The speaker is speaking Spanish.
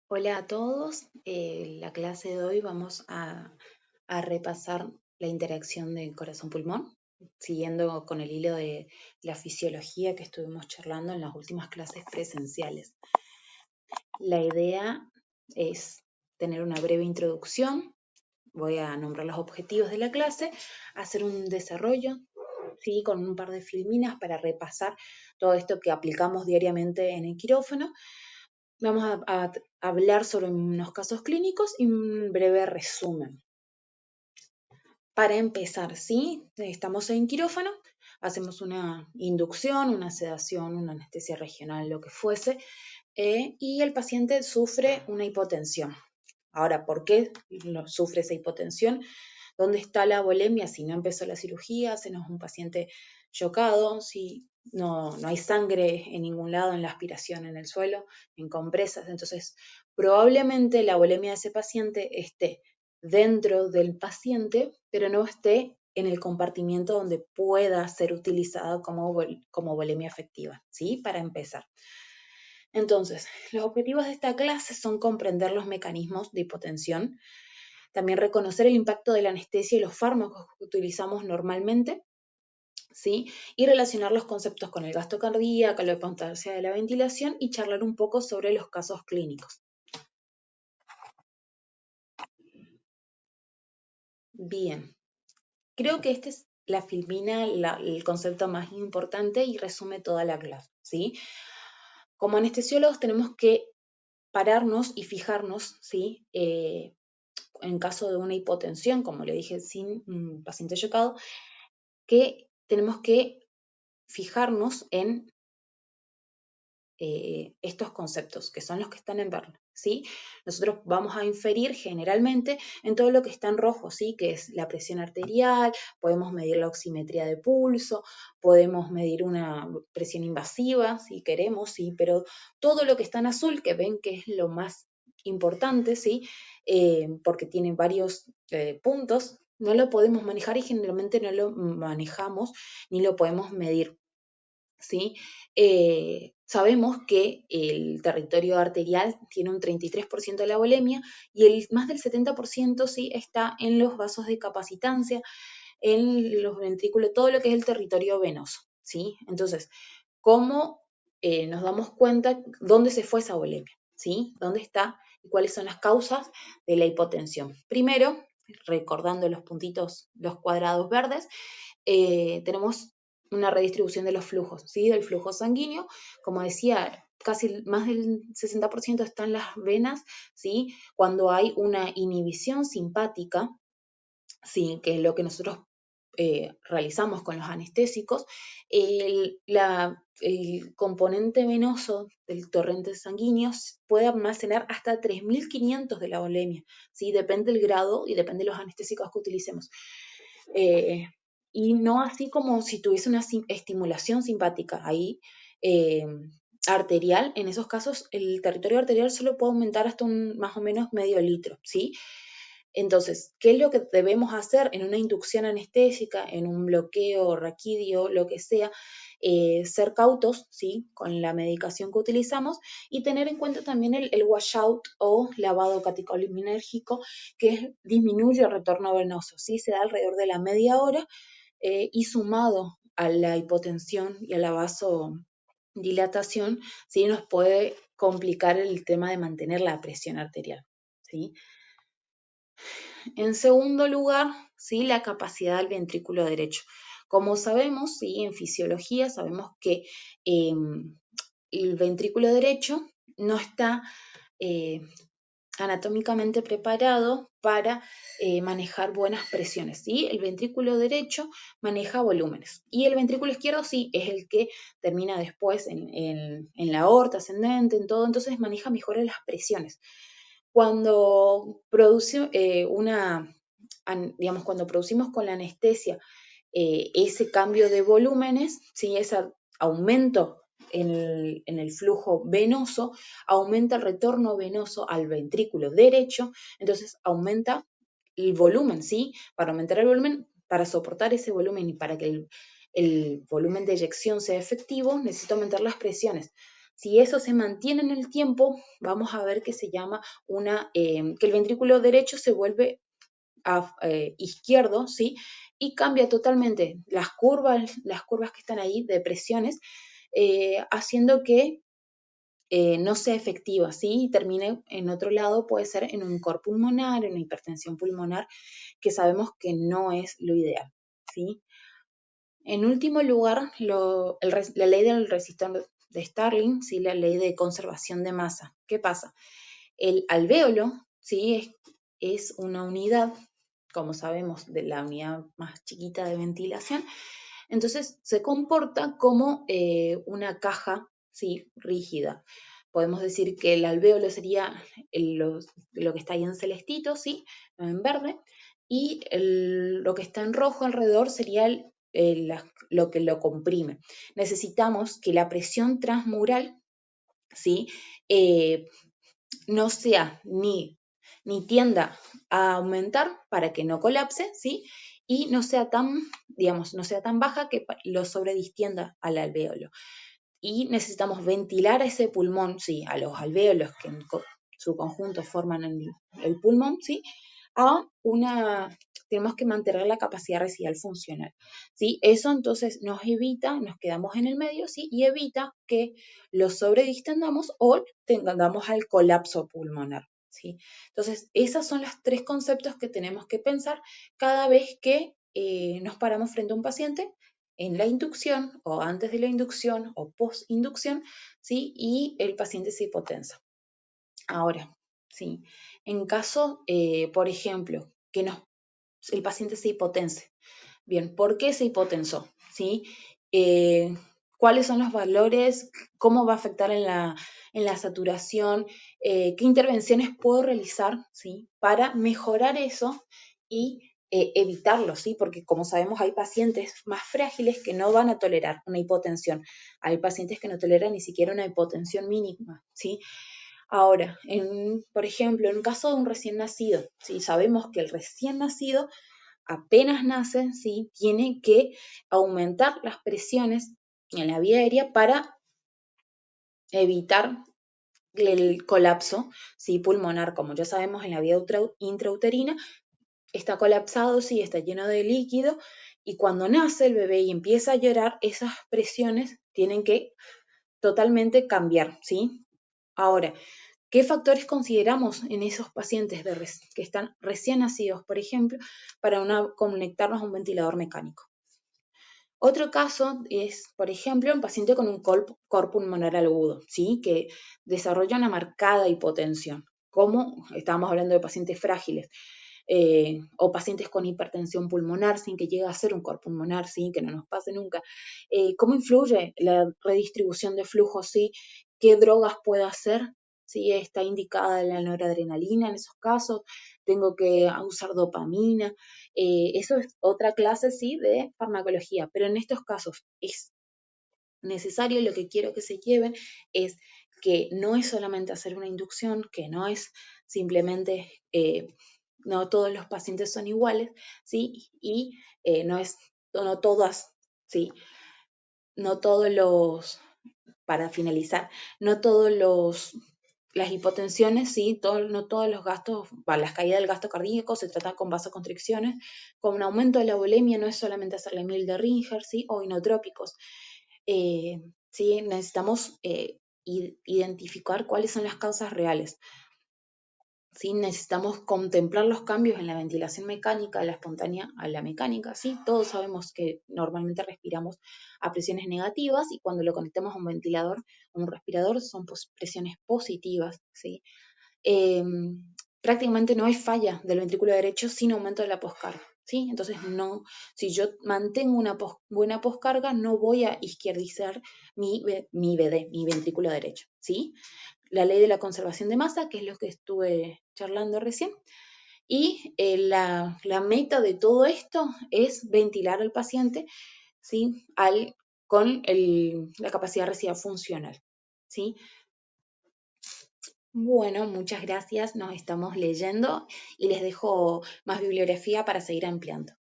Hola a todos. La clase de hoy vamos a repasar la interacción del corazón-pulmón, siguiendo con el hilo de la fisiología que estuvimos charlando en las últimas clases presenciales. La idea es tener una breve introducción, voy a nombrar los objetivos de la clase, hacer un desarrollo, ¿sí? Con un par de filminas para repasar todo esto que aplicamos diariamente en el quirófano. Vamos a hablar sobre unos casos clínicos y un breve resumen. Para empezar, ¿sí? Estamos en quirófano, hacemos una inducción, una sedación, una anestesia regional, lo que fuese, y el paciente sufre una hipotensión. Ahora, ¿por qué sufre esa hipotensión? ¿Dónde está la volemia? Si no empezó la cirugía, si no es un paciente chocado, si no hay sangre en ningún lado, en la aspiración en el suelo, en compresas. Entonces, probablemente la volemia de ese paciente esté dentro del paciente, pero no esté en el compartimiento donde pueda ser utilizada como volemia efectiva, ¿sí? Para empezar. Entonces, los objetivos de esta clase son comprender los mecanismos de hipotensión, también reconocer el impacto de la anestesia y los fármacos que utilizamos normalmente, ¿sí? Y relacionar los conceptos con el gasto cardíaco, la importancia de la ventilación y charlar un poco sobre los casos clínicos. Bien, creo que esta es la filmina, el concepto más importante y resume toda la clase, ¿sí? Como anestesiólogos tenemos que pararnos y fijarnos, ¿sí? En caso de una hipotensión, como le dije, sin un paciente chocado, que tenemos que fijarnos en estos conceptos, que son los que están en verde, ¿sí? Nosotros vamos a inferir generalmente en todo lo que está en rojo, ¿sí? Que es la presión arterial, podemos medir la oximetría de pulso, podemos medir una presión invasiva, si queremos, ¿sí? Pero todo lo que está en azul, que ven que es lo más importante, ¿sí? Porque tiene varios puntos, no lo podemos manejar y generalmente no lo manejamos ni lo podemos medir. ¿Sí? Sabemos que el territorio arterial tiene un 33% de la volemia y más del 70% sí está en los vasos de capacitancia, en los ventrículos, todo lo que es el territorio venoso. ¿Sí? Entonces, ¿cómo nos damos cuenta dónde se fue esa volemia? ¿Sí? ¿Dónde está y cuáles son las causas de la hipotensión? Primero, recordando los puntitos, los cuadrados verdes, tenemos una redistribución de los flujos, ¿sí? Del flujo sanguíneo. Como decía, casi más del 60% está en las venas, ¿sí? Cuando hay una inhibición simpática, ¿sí? Que es lo que nosotros realizamos con los anestésicos, el componente venoso del torrente sanguíneo puede almacenar hasta 3.500 de la volemia, ¿sí? Depende del grado y depende de los anestésicos que utilicemos. Eh, y no así como si tuviese una estimulación simpática ahí, arterial. En esos casos el territorio arterial solo puede aumentar hasta más o menos medio litro, ¿sí? Entonces, ¿qué es lo que debemos hacer en una inducción anestésica, en un bloqueo raquídeo, lo que sea? Ser cautos, ¿sí? Con la medicación que utilizamos y tener en cuenta también el washout o lavado catecholaminergico, que disminuye el retorno venoso, ¿sí? Se da alrededor de la media hora y sumado a la hipotensión y a la vasodilatación, ¿sí? Nos puede complicar el tema de mantener la presión arterial, ¿sí? En segundo lugar, ¿sí? La capacidad del ventrículo derecho. Como sabemos, ¿sí? En fisiología sabemos que el ventrículo derecho no está eh, anatómicamente preparado para manejar buenas presiones, ¿sí? El ventrículo derecho maneja volúmenes y el ventrículo izquierdo sí es el que termina después en la aorta ascendente, en todo, entonces maneja mejor las presiones. Cuando produce digamos, cuando producimos con la anestesia ese cambio de volúmenes, ¿sí? Ese aumento en el flujo venoso, aumenta el retorno venoso al ventrículo derecho, entonces aumenta el volumen, ¿sí? Para aumentar el volumen, para soportar ese volumen y para que el volumen de eyección sea efectivo, necesito aumentar las presiones. Si eso se mantiene en el tiempo, vamos a ver que se llama que el ventrículo derecho se vuelve izquierdo, ¿sí? Y cambia totalmente las curvas que están ahí de presiones, haciendo que no sea efectiva, ¿sí? Y termine en otro lado, puede ser en un cor pulmonar, en una hipertensión pulmonar, que sabemos que no es lo ideal, ¿sí? En último lugar, la ley del resistor de Starling, ¿sí? La ley de conservación de masa. ¿Qué pasa? El alvéolo, ¿sí? Es una unidad, como sabemos, de la unidad más chiquita de ventilación. Entonces, se comporta como una caja, ¿sí? Rígida. Podemos decir que el alvéolo sería lo que está ahí en celestito, ¿sí? En verde, y lo que está en rojo alrededor sería lo que lo comprime. Necesitamos que la presión transmural, ¿sí? No sea ni tienda a aumentar para que no colapse, ¿sí? Y no sea tan, digamos, no sea tan baja que lo sobredistienda al alvéolo. Y necesitamos ventilar a ese pulmón, ¿sí? A los alvéolos que en su conjunto forman el pulmón, ¿sí? Tenemos que mantener la capacidad residual funcional, ¿sí? Eso entonces nos quedamos en el medio, ¿sí? Y evita que lo sobredistendamos o tengamos al colapso pulmonar, ¿sí? Entonces, esos son los tres conceptos que tenemos que pensar cada vez que nos paramos frente a un paciente en la inducción o antes de la inducción o post-inducción, ¿sí? Y el paciente se hipotensa. Ahora, ¿sí? En caso, por ejemplo, que el paciente se hipotense. Bien, ¿por qué se hipotensó? ¿Sí? ¿Cuáles son los valores? ¿Cómo va a afectar en la saturación? ¿Qué intervenciones puedo realizar, ¿sí? Para mejorar eso y evitarlo, ¿sí? Porque como sabemos hay pacientes más frágiles que no van a tolerar una hipotensión. Hay pacientes que no toleran ni siquiera una hipotensión mínima, ¿sí? Ahora, por ejemplo, en caso de un recién nacido, ¿sí? Sabemos que el recién nacido apenas nace, ¿sí? Tiene que aumentar las presiones en la vía aérea para evitar el colapso, ¿sí? Pulmonar. Como ya sabemos, en la vía intrauterina está colapsado, sí, está lleno de líquido, y cuando nace el bebé y empieza a llorar, esas presiones tienen que totalmente cambiar, ¿sí? Ahora, ¿qué factores consideramos en esos pacientes que están recién nacidos, por ejemplo, para conectarnos a un ventilador mecánico? Otro caso es, por ejemplo, un paciente con un cor pulmonar agudo, ¿sí? Que desarrolla una marcada hipotensión, como estábamos hablando de pacientes frágiles, o pacientes con hipertensión pulmonar sin que llegue a ser un cor pulmonar, ¿sí? Que no nos pase nunca. ¿Cómo influye la redistribución de flujos? ¿Sí? ¿Qué drogas puedo hacer? ¿Sí? Está indicada la noradrenalina en esos casos, tengo que usar dopamina. Eso es otra clase, sí, de farmacología, pero en estos casos es necesario, lo que quiero que se lleven es que no es solamente hacer una inducción, que no es simplemente, no todos los pacientes son iguales, ¿sí? Y no todas, ¿sí? No todos para finalizar, no todos las hipotensiones, ¿sí? No todos los gastos, las caídas del gasto cardíaco se tratan con vasoconstricciones, con un aumento de la bulimia no es solamente hacerle mil de Ringer, ¿sí? O inotrópicos. ¿Sí? Necesitamos identificar cuáles son las causas reales. ¿Sí? Necesitamos contemplar los cambios en la ventilación mecánica, la espontánea a la mecánica, ¿sí? Todos sabemos que normalmente respiramos a presiones negativas y cuando lo conectamos a un ventilador o un respirador son presiones positivas, ¿sí? Prácticamente no hay falla del ventrículo derecho sin aumento de la poscarga, ¿sí? Entonces, si yo mantengo una buena poscarga, no voy a izquierdizar mi BD, mi ventrículo derecho, ¿sí? La ley de la conservación de masa, que es lo que estuve charlando recién. Y la meta de todo esto es ventilar al paciente, ¿sí? Con la capacidad residual funcional, ¿sí? Bueno, muchas gracias, nos estamos leyendo y les dejo más bibliografía para seguir ampliando.